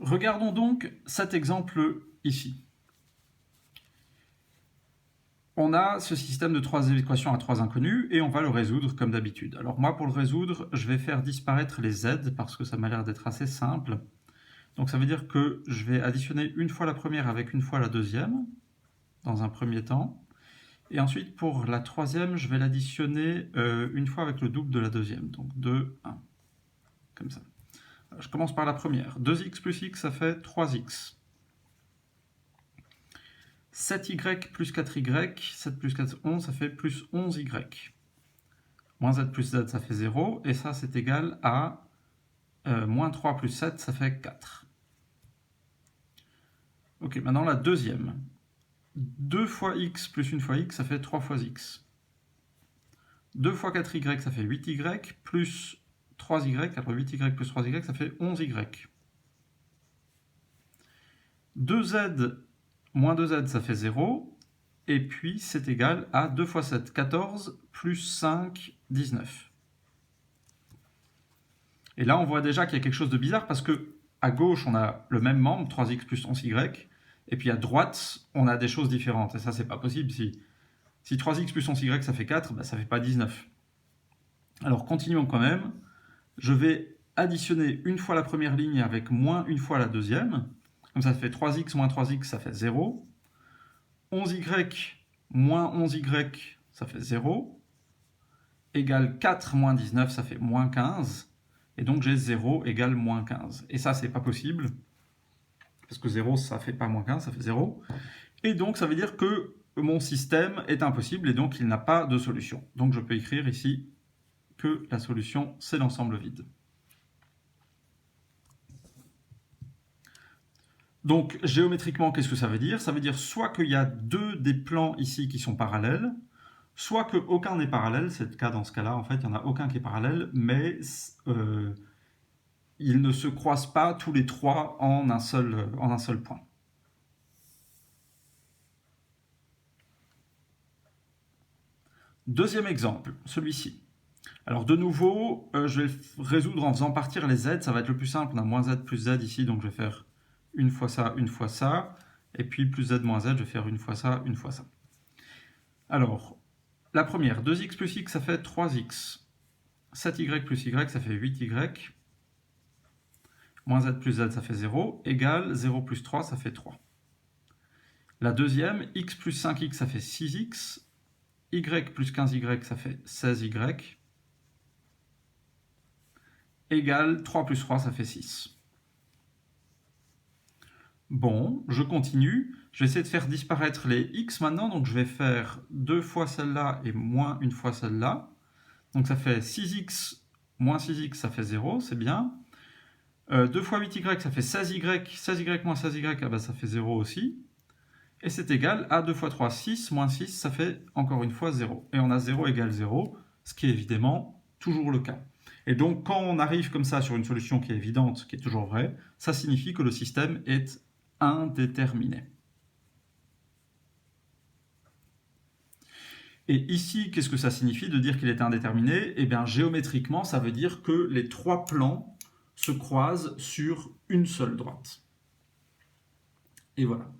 Regardons donc cet exemple ici. On a ce système de 3 équations à 3 inconnus et on va le résoudre comme d'habitude. Alors moi, pour le résoudre, je vais faire disparaître les z parce que ça m'a l'air d'être assez simple. Donc ça veut dire que je vais additionner une fois la première avec une fois la deuxième, dans un premier temps. Et ensuite, pour la troisième, je vais l'additionner une fois avec le double de la deuxième. Donc 2, 1. Comme ça. Alors, je commence par la première. 2x plus x, ça fait 3x. 7y plus 4y, 7 plus 4, 11, ça fait plus 11y. Moins z plus z, ça fait 0. Et ça, c'est égal à moins 3 plus 7, ça fait 4. Ok, maintenant la deuxième. 2 fois x plus 1 fois x, ça fait 3 fois x. 2 fois 4y, ça fait 8y, plus 3y, alors 8y plus 3y, ça fait 11y. 2z moins 2z, ça fait 0. Et puis, c'est égal à 2 fois 7, 14, plus 5, 19. Et là, on voit déjà qu'il y a quelque chose de bizarre parce que à gauche, on a le même membre, 3x plus 11y. Et puis à droite, on a des choses différentes. Et ça, c'est pas possible. Si 3x plus 11y, ça fait 4, bah, ça fait pas 19. Alors, continuons quand même. Je vais additionner une fois la première ligne avec moins une fois la deuxième. Comme ça fait 3x moins 3x, ça fait 0. 11y moins 11y, ça fait 0. Égale 4 moins 19, ça fait moins 15. Et donc j'ai 0 égale moins 15. Et ça, c'est pas possible. Parce que 0, ça fait pas moins 15, ça fait 0. Et donc, ça veut dire que mon système est impossible et donc il n'a pas de solution. Donc je peux écrire ici que la solution, c'est l'ensemble vide. Donc, géométriquement, qu'est-ce que ça veut dire? Ça veut dire soit qu'il y a deux des plans ici qui sont parallèles, soit qu'aucun n'est parallèle. C'est le cas dans ce cas-là, en fait, il n'y en a aucun qui est parallèle, mais ils ne se croisent pas tous les trois en un seul point. Deuxième exemple, celui-ci. Alors de nouveau, je vais le résoudre en faisant partir les z, ça va être le plus simple. On a moins z plus z ici, donc je vais faire une fois ça, et puis plus z moins z, je vais faire une fois ça, une fois ça. Alors, la première, 2x plus x, ça fait 3x. 7y plus y, ça fait 8y. Moins z plus z, ça fait 0, égale 0 plus 3, ça fait 3. La deuxième, x plus 5x, ça fait 6x. Y plus 15y, ça fait 16y. Égale 3 plus 3, ça fait 6. Bon, je continue. Je vais essayer de faire disparaître les x maintenant. Donc je vais faire 2 fois celle-là et moins une fois celle-là. Donc ça fait 6x moins 6x, ça fait 0, c'est bien. 2 fois 8y, ça fait 16y. 16y moins 16y, ah ben ça fait 0 aussi. Et c'est égal à 2 fois 3, 6, moins 6, ça fait encore une fois 0. Et on a 0 égale 0, ce qui est évidemment toujours le cas. Et donc, quand on arrive comme ça sur une solution qui est évidente, qui est toujours vraie, ça signifie que le système est indéterminé. Et ici, qu'est-ce que ça signifie de dire qu'il est indéterminé? Eh bien, géométriquement, ça veut dire que les trois plans se croisent sur une seule droite. Et voilà.